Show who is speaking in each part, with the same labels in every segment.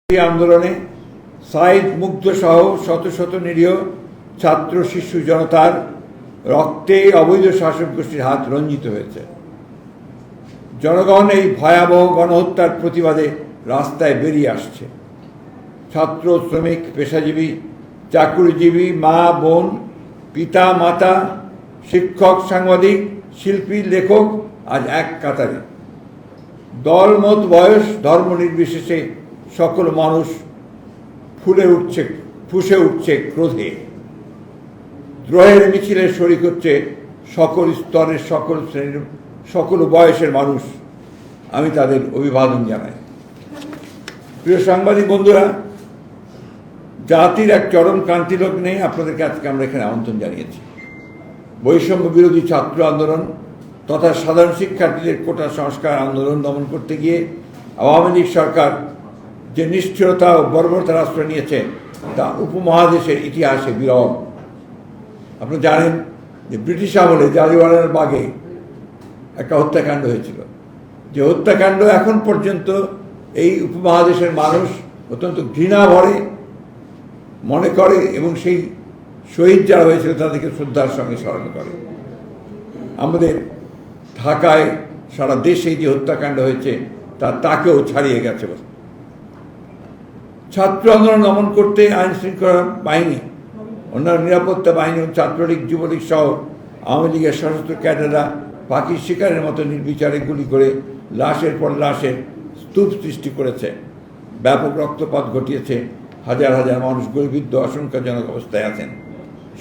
Speaker 1: এই আন্দোলনে সাইদ মুগ্ধ সহ শত শত নিরীহ ছাত্র শিশু জনতার রক্তে অবৈধ শাসক গোষ্ঠীর হাত রঞ্জিত হয়েছে। জনগণ এই ভয়াবহ গণহত্যার প্রতিবাদে রাস্তায় বেরিয়ে আসছে। ছাত্র, শ্রমিক, পেশাজীবী, চাকুরিজীবী, মা বোন, পিতা মাতা, শিক্ষক, সাংবাদিক, শিল্পী, লেখক আজ এক কাতারে। দল, মত, বয়স, ধর্ম নির্বিশেষে সকল মানুষ ফুঁসে উঠছে ক্রোধে। দ্রোহের মিছিলে শরিক হচ্ছে সকল স্তরের, সকল শ্রেণীর, সকল বয়সের মানুষ। আমি তাদের অভিবাদন জানাই। প্রিয় সাংবাদিক বন্ধুরা, জাতির এক চরম ক্রান্তি লগ্নে আপনাদেরকে আজকে আমরা এখানে আমন্ত্রণ জানিয়েছি। বৈষম্য বিরোধী ছাত্র আন্দোলন তথা সাধারণ শিক্ষার্থীদের কোটা সংস্কার আন্দোলন দমন করতে গিয়ে আওয়ামী লীগ সরকার যে নিষ্ঠুরতা ও বর্বরতার আশ্রয় নিয়েছে তা উপমহাদেশের ইতিহাসে বিরল। আপনি জানেন যে ব্রিটিশ আমলে জালিওয়ালার বাগে একটা হত্যাকাণ্ড হয়েছিল, যে হত্যাকাণ্ড এখন পর্যন্ত এই উপমহাদেশের মানুষ অত্যন্ত ঘৃণা ভরে মনে করে এবং সেই শহীদ যারা হয়েছিল তাদেরকে শ্রদ্ধার সঙ্গে স্মরণ করে। আমাদের ঢাকায় সারা দেশে যে হত্যাকাণ্ড হয়েছে তাকেও ছাড়িয়ে গেছে। ছাত্র আন্দোলন দমন করতে আইন শৃঙ্খলা বাহিনী, অন্যান্য নিরাপত্তা বাহিনী এবং ছাত্রলীগ, যুবলীগ সহ আওয়ামী লীগের সশস্ত্র ক্যাডাররা পাখির শিকারের মতো নির্বিচারে গুলি করে লাশের পর লাশের স্তূপ সৃষ্টি করেছে, ব্যাপক রক্তপাত ঘটিয়েছে। হাজার হাজার মানুষ গুলিবিদ্ধ আশঙ্কাজনক অবস্থায় আছেন।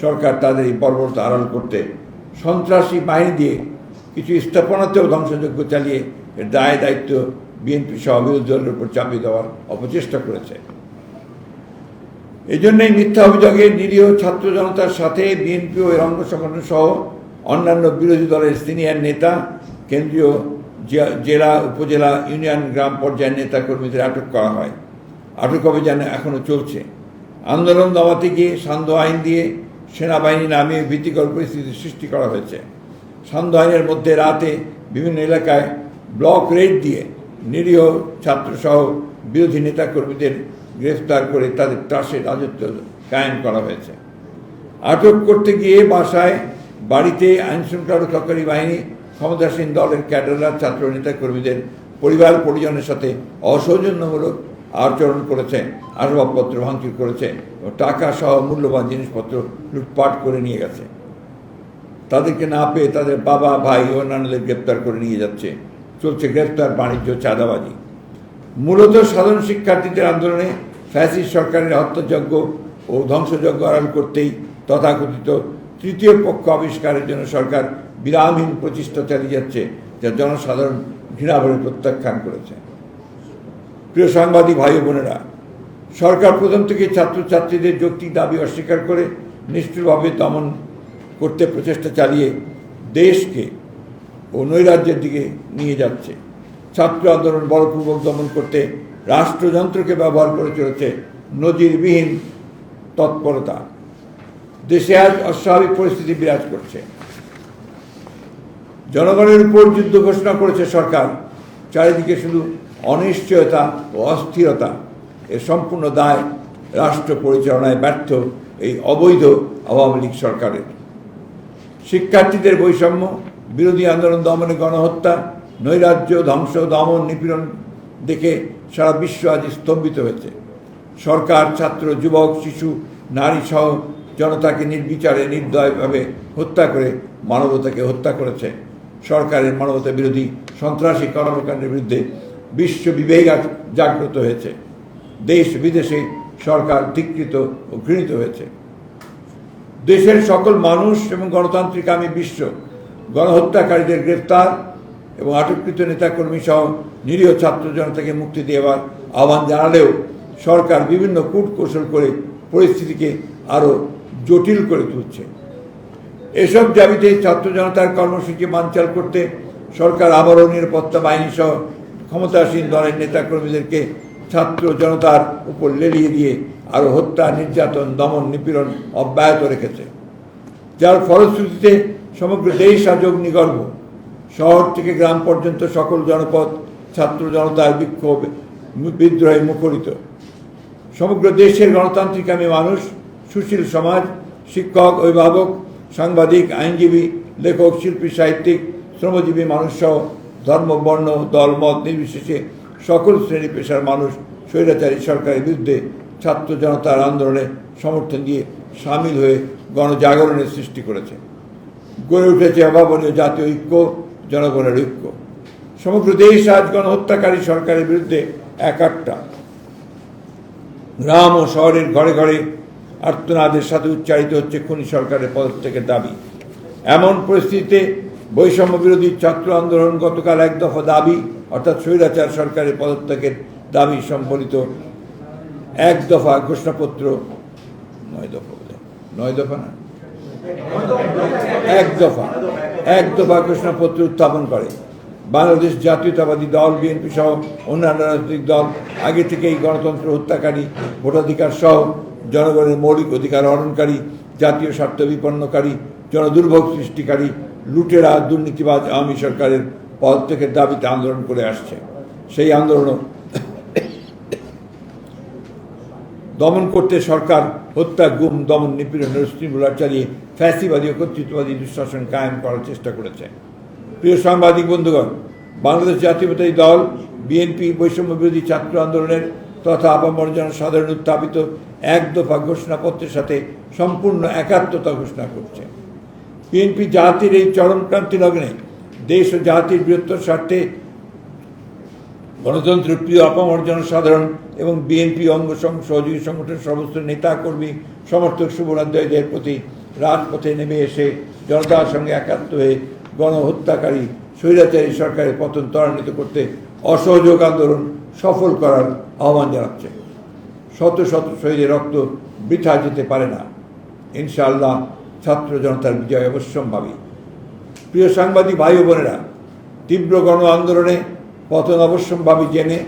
Speaker 1: সরকার তাদের এই বর্বরতা আড়াল করতে সন্ত্রাসী বাহিনী দিয়ে কিছু স্থাপনাতেও ধ্বংসযজ্ঞ চালিয়ে এর দায় দায়িত্ব বিএনপি সহ বিরোধী দলের উপর চাপিয়ে দেওয়ার অপচেষ্টা করেছে। এই জন্যই মিথ্যা অভিযোগে নিরীহ ছাত্র জনতার সাথে বিএনপি ও এর অঙ্গ সংগঠন সহ অন্যান্য বিরোধী দলের সিনিয়র নেতা, কেন্দ্রীয়, জেলা, উপজেলা, ইউনিয়ন, গ্রাম পর্যায়ের নেতা কর্মীদের আটক করা হয়। আটক অভিযান এখনও চলছে। আন্দোলন দমাতে গিয়ে সান্ধ্য আইন দিয়ে সেনাবাহিনী নামিয়ে ভীতিকর পরিস্থিতি সৃষ্টি করা হয়েছে। সান্ধ্য আইনের মধ্যে রাতে বিভিন্ন এলাকায় ব্লক রেড দিয়ে নিরীহ ছাত্রসহ বিরোধী নেতাকর্মীদের গ্রেফতার করে তাদের ত্রাসের রাজত্ব কায়েম করা হয়েছে। আটক করতে গিয়ে বাসায়, বাড়িতে আইনশৃঙ্খলা রক্ষাকারী বাহিনী, ক্ষমতাসীন দলের ক্যাডাররা ছাত্র নেতাকর্মীদের পরিবার পরিজনের সাথে অসৌজন্যমূলক আচরণ করেছে, আসবাবপত্র ভাঙচুর করেছে ও টাকা সহ মূল্যবান জিনিসপত্র লুটপাট করে নিয়ে গেছে। তাদেরকে না পেয়ে তাদের বাবা, ভাই ও অন্যান্যদের গ্রেপ্তার করে নিয়ে যাচ্ছে। চলছে গ্রেপ্তার, বাণিজ্য, চাঁদাবাজি। মূলত সাধারণ শিক্ষার্থীদের আন্দোলনে ফ্যাসিস্ট সরকারের হত্যাযজ্ঞ ও ধ্বংসযজ্ঞ আড়াল করতেই তথাকথিত তৃতীয় পক্ষ আবিষ্কারের জন্য সরকার বিরামহীন প্রচেষ্টা চালিয়ে যাচ্ছে, যা জনসাধারণ ঘৃণাভরে প্রত্যাখ্যান করেছে। প্রিয় সাংবাদিক ভাই বোনেরা, সরকার প্রথম থেকে ছাত্রছাত্রীদের যৌক্তিক দাবি অস্বীকার করে নিষ্ঠুরভাবে দমন করতে প্রচেষ্টা চালিয়ে দেশকে ও নৈরাজ্যের দিকে নিয়ে যাচ্ছে। ছাত্র আন্দোলন বলপূর্বক দমন করতে রাষ্ট্রযন্ত্রকে ব্যবহার করে চলেছে নজিরবিহীন তৎপরতা। দেশে আজ অস্বাভাবিক পরিস্থিতি বিরাজ করছে। জনগণের উপর যুদ্ধ ঘোষণা করেছে সরকার। চারিদিকে শুধু অনিশ্চয়তা ও অস্থিরতা। এর সম্পূর্ণ দায় রাষ্ট্র পরিচালনায় ব্যর্থ এই অবৈধ আওয়ামী লীগ সরকারের। শিক্ষার্থীদের বৈষম্য বিরোধী আন্দোলন দমনে, গণহত্যা, নৈরাজ্য, ধ্বংস, দমন, নিপীড়ন দেখে সারা বিশ্ব আজ স্তম্ভিত হয়েছে। সরকার ছাত্র, যুবক, শিশু, নারী সহ জনতাকে নির্বিচারে নির্দয়ভাবে হত্যা করে মানবতাকে হত্যা করেছে। সরকারের মানবতা বিরোধী সন্ত্রাসী কর্মকাণ্ডের বিরুদ্ধে বিশ্ব বিবেক জাগ্রত হয়েছে। দেশ বিদেশে সরকার ধিক্কৃত ও ঘৃণিত হয়েছে। দেশের সকল মানুষ এবং গণতান্ত্রিকামী বিশ্ব গণহত্যাকারীদের গ্রেফতার এবং আটককৃত নেতাকর্মী সহ নিরীহ ছাত্র জনতাকে মুক্তি দেওয়ার আহ্বান জানালেও সরকার বিভিন্ন কূটকৌশল করে পরিস্থিতিকে আরও জটিল করে তুলছে। এসব দাবিতে ছাত্র জনতার কর্মসূচি বানচাল করতে সরকার আবারও নিরাপত্তা বাহিনী সহ ক্ষমতাসীন দলের নেতাকর্মীদেরকে ছাত্র জনতার উপর লেলিয়ে দিয়ে আরও হত্যা, নির্যাতন, দমন, নিপীড়ন অব্যাহত রেখেছে, যার ফলশ্রুতিতে সমগ্র দেশ আজ অগ্নিগর্ভ। শহর থেকে গ্রাম পর্যন্ত সকল জনপদ ছাত্র জনতার বিক্ষোভ, বিদ্রোহে মুখরিত। সমগ্র দেশের গণতান্ত্রিকামী মানুষ, সুশীল সমাজ, শিক্ষক, অভিভাবক, সাংবাদিক, আইনজীবী, লেখক, শিল্পী, সাহিত্যিক, শ্রমজীবী মানুষ সহ ধর্ম, বর্ণ, দল, মত নির্বিশেষে সকল শ্রেণী পেশার মানুষ স্বৈরাচারী সরকারের বিরুদ্ধে ছাত্র জনতার আন্দোলনে সমর্থন দিয়ে সামিল হয়ে গণজাগরণের সৃষ্টি করেছে। গড়ে উঠেছে অভাবনীয় জাতীয় ঐক্য, জনগণের ঐক্য। সমগ্র দেশ আজ গণহত্যাকারী সরকারের বিরুদ্ধে একাট্টা। গ্রাম ও শহরের ঘরে ঘরে আর্তনাদের সাথে উচ্চারিত হচ্ছে খুনি সরকারের পদত্যাগের দাবি। এমন পরিস্থিতিতে বৈষম্য বিরোধী ছাত্র আন্দোলন গতকাল এক দফা দাবি, অর্থাৎ স্বৈরাচার সরকারের পদত্যাগের দাবি সম্বলিত এক দফা ঘোষণাপত্র, এক দফা ঘোষণাপত্র উত্থাপন করে। বাংলাদেশ জাতীয়তাবাদী দল, বিএনপি সহ অন্যান্য রাজনৈতিক দল আগে থেকেই গণতন্ত্র হত্যাকারী, ভোটাধিকার সহ জনগণের মৌলিক অধিকার হরণকারী, জাতীয় স্বার্থ বিপন্নকারী, জনদুর্ভোগ সৃষ্টিকারী, লুটেরা, দুর্নীতিবাজ আওয়ামী সরকারের পদত্যাগের দাবিতে আন্দোলন করে আসছে। সেই আন্দোলন দমন করতে সরকার হত্যা, গুম, দমন, নিপীড়নের স্টিমুলার চালিয়ে ফ্যাসিবাদী ও কর্তৃত্ববাদী দুঃশাসন কায়েম করার চেষ্টা করেছে। প্রিয় সাংবাদিক বন্ধুগণ, বাংলাদেশ জাতীয়তাবাদী দল বিএনপি বৈষম্য বিরোধী ছাত্র আন্দোলনের তথা আপামর জনসাধারণ উত্থাপিত এক দফা ঘোষণাপত্রের সাথে সম্পূর্ণ একাত্মতা ঘোষণা করছে। বিএনপি জাতির এই চরমক্রান্তি লগ্নে দেশ ও জাতির বৃহত্তর স্বার্থে গণতন্ত্রের প্রিয় আপামর জনসাধারণ এবং বিএনপি অঙ্গ সহযোগী সংগঠনের সমস্ত নেতা কর্মী, সমর্থক, শুভরাধ্যদের প্রতি রাজপথে নেমে এসে জনতার সঙ্গে একাত্ম হয়ে গণহত্যাকারী স্বৈরাচারী সরকারের পতন ত্বরান্বিত করতে অসহযোগ আন্দোলন সফল করার আহ্বান জানাচ্ছে। শত শত শহীদের রক্ত বৃথা যেতে পারে না। ইনশাআল্লাহ ছাত্র জনতার বিজয় অবশ্যম্ভাবী। প্রিয় সাংবাদিক ভাই ও বোনেরা, তীব্র গণ আন্দোলনে পতন অবশ্যম্ভাবী জেনে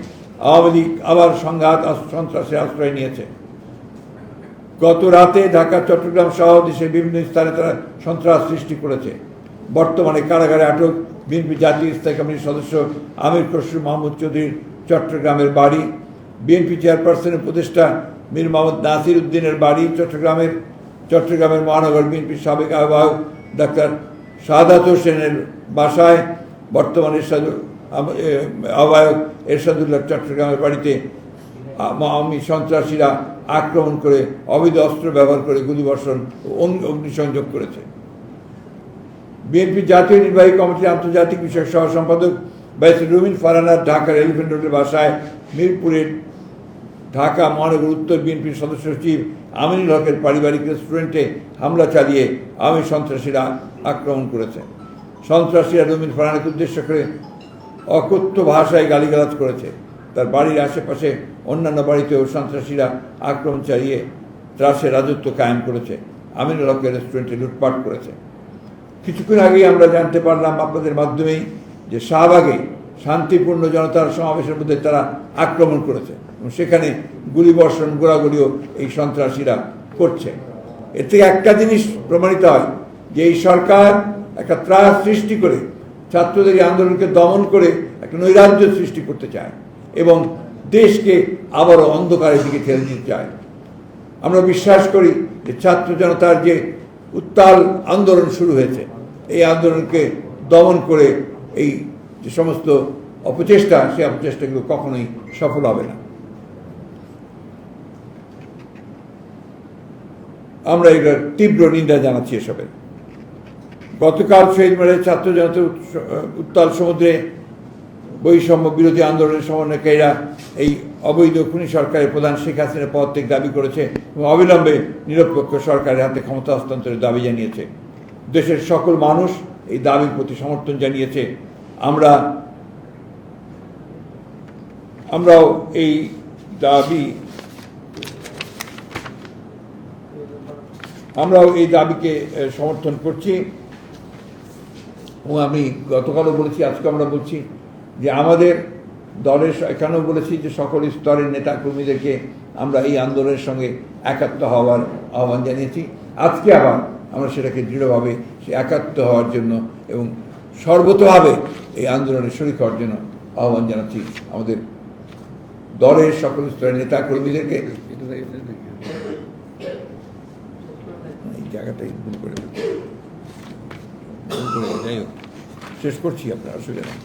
Speaker 1: আওয়ামী লীগ আবার সংঘাত সন্ত্রাসের আশ্রয় নিয়েছে। গত রাতে ঢাকা, চট্টগ্রাম সহ দেশের বিভিন্ন স্থানে তারা সন্ত্রাস সৃষ্টি করেছে। বর্তমানে কারাগারে আটক বিএনপি জাতীয় স্থায়ী কমিটির সদস্য আমির খসরু মাহমুদ চৌধুরীর চট্টগ্রামের বাড়ি, বিএনপি চেয়ারপারসনের উপদেষ্টা মীর মোহাম্মদ নাসির উদ্দিনের বাড়ি চট্টগ্রামের মহানগর বিএনপির সাবেক আহ্বায়ক ডাক্তার শাহাদাত হোসেনের বাসায়, বর্তমানে আহ্বায়ক এরশাদুল্লাহ চট্টগ্রামের বাড়িতে আওয়ামী সন্ত্রাসীরা আক্রমণ করে অবৈধ অস্ত্র ব্যবহার করে গুলিবর্ষণ ও অগ্নিসংযোগ করেছে। বিএনপি জাতীয় নির্বাহী কমিটির আন্তর্জাতিক বিষয়ক সহ সম্পাদক ব্যারিস্টার রুমিন ফারহানার ঢাকার এলিফ্যান্ট রোডের বাসায়, মিরপুরের ঢাকা মহানগর উত্তর বিএনপির সদস্য সচিব আমিনুল হকের পারিবারিক রেস্টুরেন্টে হামলা চালিয়ে আওয়ামী সন্ত্রাসীরা আক্রমণ করেছে। সন্ত্রাসীরা রুমিন ফারহানাকে উদ্দেশ্য করে অকথ্য ভাষায় গালিগালাজ করেছে। তার বাড়ির আশেপাশে অন্যান্য বাড়িতেও সন্ত্রাসীরা আক্রমণ চালিয়ে ত্রাসের রাজত্ব কায়েম করেছে। আমিনুল হকের রেস্টুরেন্টে লুটপাট করেছে। কিছুক্ষণ আগেই আমরা জানতে পারলাম আপনাদের মাধ্যমেই যে শাহবাগে শান্তিপূর্ণ জনতার সমাবেশের মধ্যে তারা আক্রমণ করেছে এবং সেখানে গুলিবর্ষণ, গোড়াগুলিও এই সন্ত্রাসীরা করছে। এর থেকে একটা জিনিস প্রমাণিত হয় যে এই সরকার একটা ত্রাস সৃষ্টি করে ছাত্রদের এই আন্দোলনকে দমন করে একটা নৈরাজ্য সৃষ্টি করতে চায় এবং দেশকে আবারও অন্ধকারের দিকে ঠেলে দিতে চায়। আমরা বিশ্বাস করি যে ছাত্র জনতার যে উত্তাল আন্দোলন শুরু হয়েছে, এই আন্দোলনকে দমন করে এই যে সমস্ত অপচেষ্টা, সেই অপচেষ্টাগুলো কখনোই সফল হবে না। আমরা এটার তীব্র নিন্দা জানাচ্ছি এসবের। গতকাল শহীদ মিনারে ছাত্র জনতার উত্তাল সমুদ্রে বৈষম্য বিরোধী আন্দোলনের সমন্বয়কারীরা এই অবৈধ খুনি সরকারের প্রধান শেখ হাসিনার পদত্যাগ দাবি করেছে এবং অবিলম্বে নিরপেক্ষ সরকারের হাতে ক্ষমতা হস্তান্তরের দাবি জানিয়েছে। দেশের সকল মানুষ এই দাবির প্রতি সমর্থন জানিয়েছে। আমরাও এই দাবিকে সমর্থন করছি এবং আমি গতকালও বলেছি, আজকে আমরা বলছি যে আমাদের দলের এখানেও বলেছি যে সকল স্তরের নেতা কর্মীদেরকে আমরা এই আন্দোলনের সঙ্গে একাত্ম হওয়ার আহ্বান জানিয়েছি। আজকে আবার আমরা সেটাকে দৃঢ়ভাবে সে একাত্ম হওয়ার জন্য এবং সর্বতভাবে এই আন্দোলনে শরীক হওয়ার জন্য আহ্বান জানাচ্ছি আমাদের দলের সকল স্তরের নেতা কর্মীদেরকে এই জায়গাটাই ভুল করে যাই হোক শেষ করছি, আপনার অসুবিধা নেই।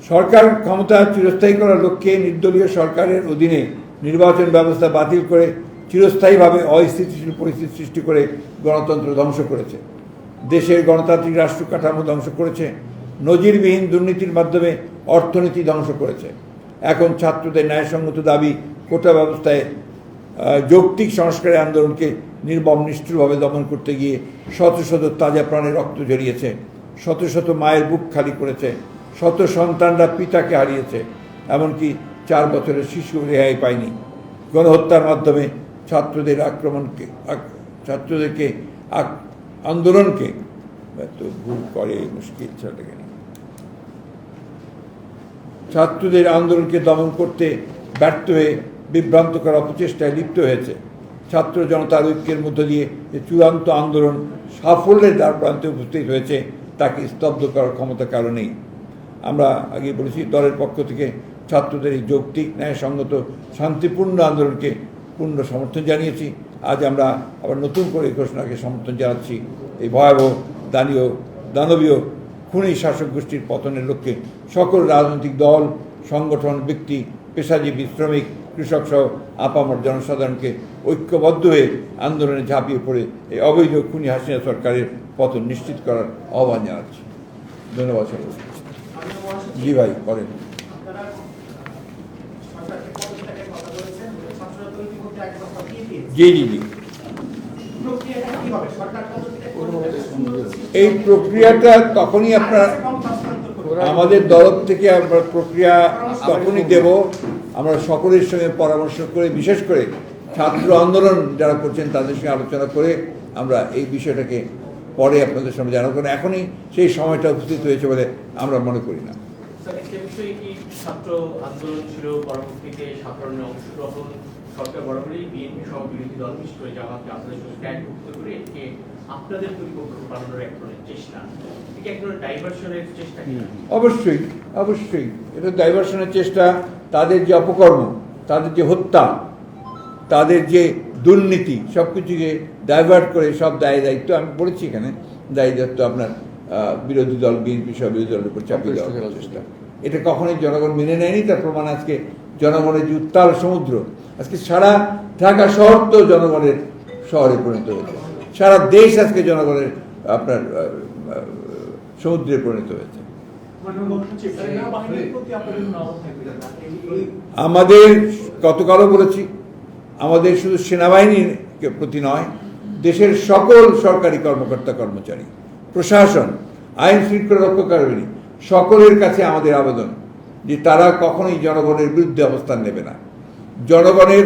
Speaker 1: সরকার ক্ষমতা চিরস্থায়ী করার লক্ষ্যে নির্দলীয় সরকারের অধীনে নির্বাচন ব্যবস্থা বাতিল করে চিরস্থায়ীভাবে অস্থিতিশীল পরিস্থিতি সৃষ্টি করে গণতন্ত্র ধ্বংস করেছে, দেশের গণতান্ত্রিক রাষ্ট্র কাঠামো ধ্বংস করেছে, নজিরবিহীন দুর্নীতির মাধ্যমে অর্থনীতি ধ্বংস করেছে। এখন ছাত্রদের ন্যায়সঙ্গত দাবি কোটা ব্যবস্থায় যৌক্তিক সংস্কারের আন্দোলনকে নির্মম নিষ্ঠুরভাবে দমন করতে গিয়ে শত শত তাজা প্রাণে রক্ত ঝরিয়েছে, শত শত মায়ের বুক খালি করেছে, শত সন্তানরা পিতাকে হারিয়েছে, এমনকি 4 বছরের শিশু রেহাই পায়নি। গণহত্যার মাধ্যমে ছাত্রদেরকে আন্দোলনকে ভুল করে মুশকিল ছেলেটাকে নিয়ে ছাত্রদের আন্দোলনকে দমন করতে ব্যর্থ হয়ে বিভ্রান্ত করা অপচেষ্টায় লিপ্ত হয়েছে। ছাত্র জনতার ঐক্যের মধ্য দিয়ে যে চূড়ান্ত আন্দোলন সাফল্যের দ্বারপ্রান্তে উপস্থিত হয়েছে তাকে স্তব্ধ করার ক্ষমতা কারণেই আমরা আগে বলেছি, দলের পক্ষ থেকে ছাত্রদের এই যৌক্তিক ন্যায়সঙ্গত শান্তিপূর্ণ আন্দোলনকে পূর্ণ সমর্থন জানিয়েছি। আজ আমরা আবার নতুন করে এই ঘোষণাকে সমর্থন জানাচ্ছি। এই ভয়াবহ দানবীয় খুনি শাসক গোষ্ঠীর পতনের লক্ষ্যে সকল রাজনৈতিক দল, সংগঠন, ব্যক্তি, পেশাজীবী, শ্রমিক, কৃষক সহ আপামর জনসাধারণকে ঐক্যবদ্ধ হয়ে আন্দোলনে ঝাঁপিয়ে পড়ে এই অবৈধ খুনি হাসিনা সরকারের পতন নিশ্চিত করার আহ্বান জানাচ্ছি। ধন্যবাদ। জি ভাই করেন। জি জি জি এই প্রক্রিয়াটা তখনই আপনার আমাদের তরফ থেকে আমরা প্রক্রিয়া তখনই দেব, আমরা সকলের সঙ্গে পরামর্শ করে, বিশেষ করে ছাত্র আন্দোলন যারা করছেন তাদের সঙ্গে আলোচনা করে আমরা এই বিষয়টাকে পরে আপনাদের সামনে জানাবো। কারণ এখনই সেই সময়টা উপস্থিত হয়েছে বলে আমরা মনে করি না।
Speaker 2: ছাত্র আন্দোলন ছিল, পরবর্তীতে সাধারণের অংশগ্রহণ, সরকার বরাবরই বিএনপি সহ বিরোধী দল বিশেষ করে জামাতকে আপনাদের সঙ্গে ট্যাগভুক্ত করে একে আপনাদের পরিপক্ষ বানানোর এক ধরনের চেষ্টা, এটি এক ধরনের ডাইভার্সনের চেষ্টা।
Speaker 1: অবশ্যই অবশ্যই এটা ডাইভার্সনের চেষ্টা। তাদের যে অপকর্ম, তাদের যে হত্যা, তাদের যে দুর্নীতি, সব কিছুকে ডাইভার্ট করে সব দায়িত্ব আমি বলেছি এখানে দায়িত্ব আপনার বিরোধী দল বিএনপি সহ বিরোধী দলের উপর চাপিয়ে দেওয়ার চেষ্টা। এটা কখনোই জনগণ মেনে নেয়নি। তার প্রমাণ আজকে জনগণের যে উত্তাল সমুদ্র, আজকে সারা ঢাকা শহর তো জনগণের শহরে পরিণত হয়েছে, সারা দেশ আজকে জনগণের আপনার সমুদ্রে পরিণত হয়েছে। আমাদের গতকালও বলেছি, আমাদের শুধু সেনাবাহিনীর প্রতি নয়, দেশের সকল সরকারি কর্মকর্তা কর্মচারী, প্রশাসন, আইন শৃঙ্খলা রক্ষাকারী সকলের কাছে আমাদের আবেদন যে তারা কখনোই জনগণের বিরুদ্ধে অবস্থান নেবে না। জনগণের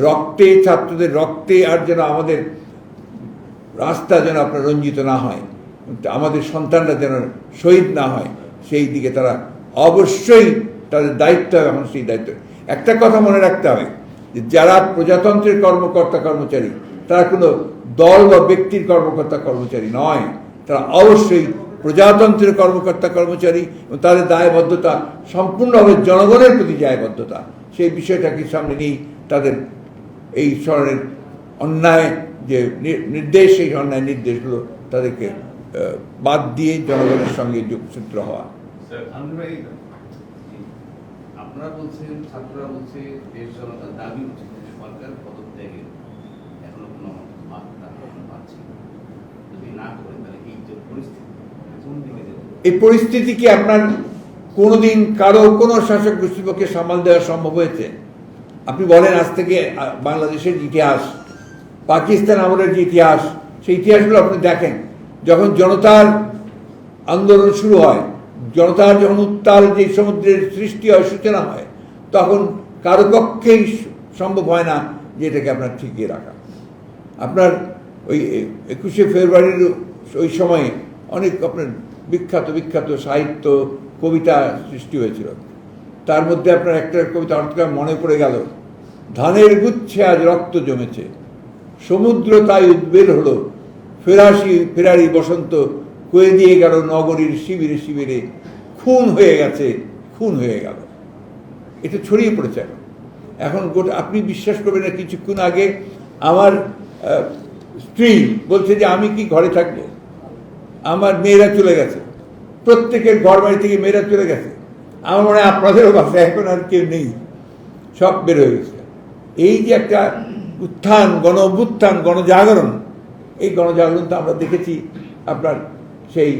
Speaker 1: রক্তে, ছাত্রদের রক্তে আর যেন আমাদের রাস্তা যেন আপনার রঞ্জিত না হয়, আমাদের সন্তানরা যেন শহীদ না হয়, সেই দিকে তারা অবশ্যই তাদের দায়িত্ব হবে। এখন সেই দায়িত্ব একটা কথা মনে রাখতে হবে যে যারা প্রজাতন্ত্রের কর্মকর্তা কর্মচারী তারা কোনো দল বা ব্যক্তির কর্মকর্তা কর্মচারী নয়, তারা অবশ্যই প্রজাতন্ত্রের কর্মকর্তা কর্মচারী এবং তাদের দায়বদ্ধতা সম্পূর্ণভাবে জনগণের প্রতি দায়বদ্ধতা। সেই বিষয়টাকে সামনে নিয়েই তাদের এই ধরনের অন্যায় যে নির্দেশ, সেই অন্যায় নির্দেশগুলো তাদেরকে বাদ দিয়ে জনগণের সঙ্গে যোগসূত্র হওয়া।
Speaker 3: আপনারা বলছেন, ছাত্ররা বলছে, দেশ জনতার দাবি হচ্ছে সরকার পদত্যাগের এখনো কোনো বার্তা পাচ্ছি, যদি না করে তাহলে এই যে পরিস্থিতি,
Speaker 1: এই পরিস্থিতি কি আপনার কোনোদিন কারো কোনো শাসক গোষ্ঠীর পক্ষে সামাল দেওয়া সম্ভব হয়েছে? আপনি বলেন আজ থেকে বাংলাদেশের ইতিহাস, পাকিস্তান আমলের যে ইতিহাস, সেই ইতিহাসগুলো আপনি দেখেন। যখন জনতার আন্দোলন শুরু হয়, জনতার যখন উত্তাল যে সমুদ্রের সৃষ্টি হয়, সূচনা হয়, তখন কারো পক্ষেই সম্ভব হয় না যে এটাকে আপনার ঠিকিয়ে রাখা। আপনার ওই 21শে ফেব্রুয়ারির ওই সময়ে অনেক আপনার বিখ্যাত সাহিত্য, কবিতা সৃষ্টি হয়েছিল। তার মধ্যে আপনার একটা কবিতা অর্থকার মনে পড়ে গেল, ধানের গুচ্ছে আজ রক্ত জমেছে, সমুদ্র তাই উদ্বেল হলো, ফেরারি বসন্ত কয়ে দিয়ে গেল নগরীর শিবিরে শিবিরে, খুন হয়ে গেছে, খুন হয়ে গেল। এটা ছড়িয়ে পড়েছে এখন গোটা। আপনি বিশ্বাস করবেন না, কিছুক্ষণ আগে আমার স্ত্রী বলছে যে আমি কি ঘরে থাকবো, আমার মেয়েরা চলে গেছে, প্রত্যেকের ঘর বাড়ি থেকে মেয়েরা চলে গেছে। আমার মনে হয় আপনাদেরও বাসায় এখন আর কেউ নেই, সব বের হয়ে গেছে। এই যে একটা উত্থান, অভ্যুত্থান, গণজাগরণ, এই গণজাগরণ তো আমরা দেখেছি আপনার সেই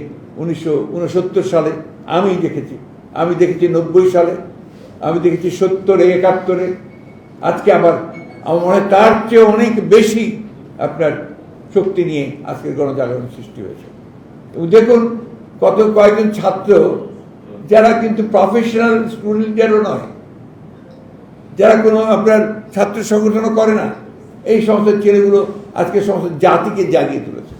Speaker 1: 1969 সালে, আমি দেখেছি 90 সালে, আমি দেখেছি 70-এ, 71-এ। আজকে আবার আমার মনে হয় তার চেয়ে অনেক বেশি আপনার শক্তি নিয়ে আজকের গণজাগরণ সৃষ্টি হয়েছে। এবং দেখুন কয়েকজন ছাত্র, যারা কিন্তু প্রফেশনাল স্টুডেন্টেরও নয়, যারা কোনো আপনার ছাত্র সংগঠনও করে না, এই সমস্ত ছেলেগুলো আজকে সমস্ত জাতিকে জাগিয়ে তুলেছে।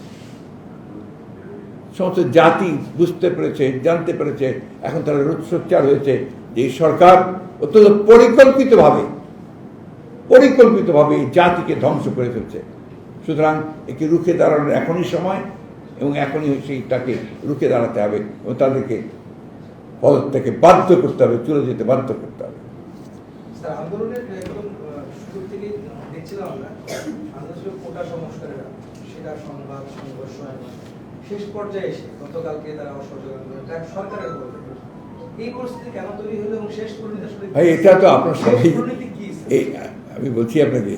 Speaker 1: সমস্ত জাতি বুঝতে পেরেছে, জানতে পেরেছে, এখন তারা সোচ্চার হয়েছে যে এই সরকার অত্যন্ত পরিকল্পিতভাবে এই জাতিকে ধ্বংস করে ফেলছে। সুতরাং একে রুখে দাঁড়ানোর এখনই সময়, এবং এখনই সেইটাকে রুখে দাঁড়াতে হবে এবং তাদেরকে পদত্যাগে বাধ্য করতে হবে, চলে যেতে বাধ্য করতে হবে।
Speaker 4: আন্দোলনের একদম শুরু থেকেই দেখছিলাম আমরা আন্দোলন কোটা সংস্কারের সেটা সংবাদ সংঘর্ষ, শেষ পর্যায়ে এসে গতকালকে তারা অসহযোগ আন্দোলন সরকারের বলবে এই পরিস্থিতি কেন তৈরি হলো এবং শেষ পরিণতি আসলে
Speaker 1: ভাই এটা তো আপনার সবাই,
Speaker 4: কি?
Speaker 1: আমি বলছি আপনাকে,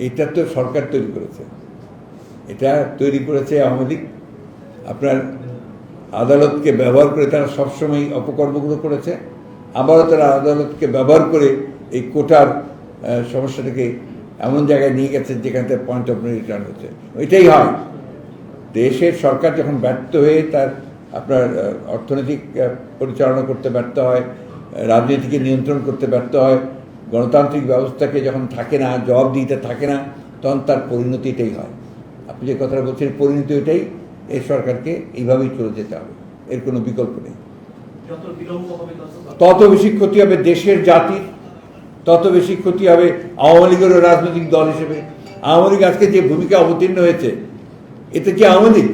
Speaker 1: এটা তো সরকার তৈরি করেছে, এটা তৈরি করেছে আওয়ামী লীগ। আপনার আদালতকে ব্যবহার করে তারা সবসময় অপকর্মগুলো করেছে, আবারও তারা আদালতকে ব্যবহার করে এই কোটার সমস্যাটাকে এমন জায়গায় নিয়ে গেছে যেখানে তার পয়েন্ট অফ নো রিটার্ন হচ্ছে। এটাই হয়, দেশের সরকার যখন ব্যর্থ হয়ে তার আপনার অর্থনৈতিক পরিচালনা করতে ব্যর্থ হয়, রাজনীতিকে নিয়ন্ত্রণ করতে ব্যর্থ হয়, গণতান্ত্রিক ব্যবস্থাকে যখন থাকে না, জবাবদিহিতা থাকে না, তখন তার পরিণতি এটাই হয়। আপনি যে কথাটা বলছেন, পরিণতি এটাই, এই সরকারকে এইভাবেই চলে যেতে হবে, এর কোনো বিকল্প নেই। তত বেশি ক্ষতি হবে দেশের, জাতির, তত বেশি ক্ষতি হবে আওয়ামী লীগেরও রাজনৈতিক দল হিসেবে। আওয়ামী লীগ আজকে যে ভূমিকা অবতীর্ণ হয়েছে, এতে কি আওয়ামী লীগ,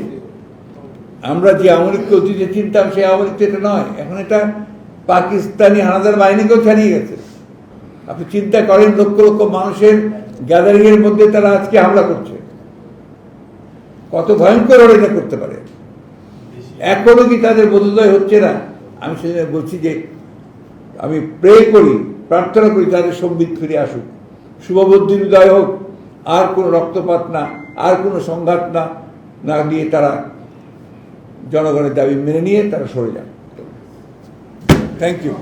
Speaker 1: আমরা যে আওয়ামী লীগকে অতীতে চিনতাম সেই আওয়ামী লীগ তো এটা নয়, এখন এটা পাকিস্তানি হানাদার বাহিনীকেও ছাড়িয়ে গেছে। আপনি চিন্তা করেন, লক্ষ লক্ষ মানুষের গ্যাদারিং এর মধ্যে তারা আজকে হামলা করছে, কত ভয়ঙ্কর ওরা এটা করতে পারে। এখনো কি তাদের বোধোদয় হচ্ছে না? আমি সেদিন বলছি যে আমি প্রে করি, প্রার্থনা করি তাদের সম্বিত ফিরে আসুক, শুভবুদ্ধির উদয় হোক, আর কোনো রক্তপাত না, আর কোনো সংঘাত না নিয়ে তারা জনগণের দাবি মেনে নিয়ে তারা সরে যান। Thank you.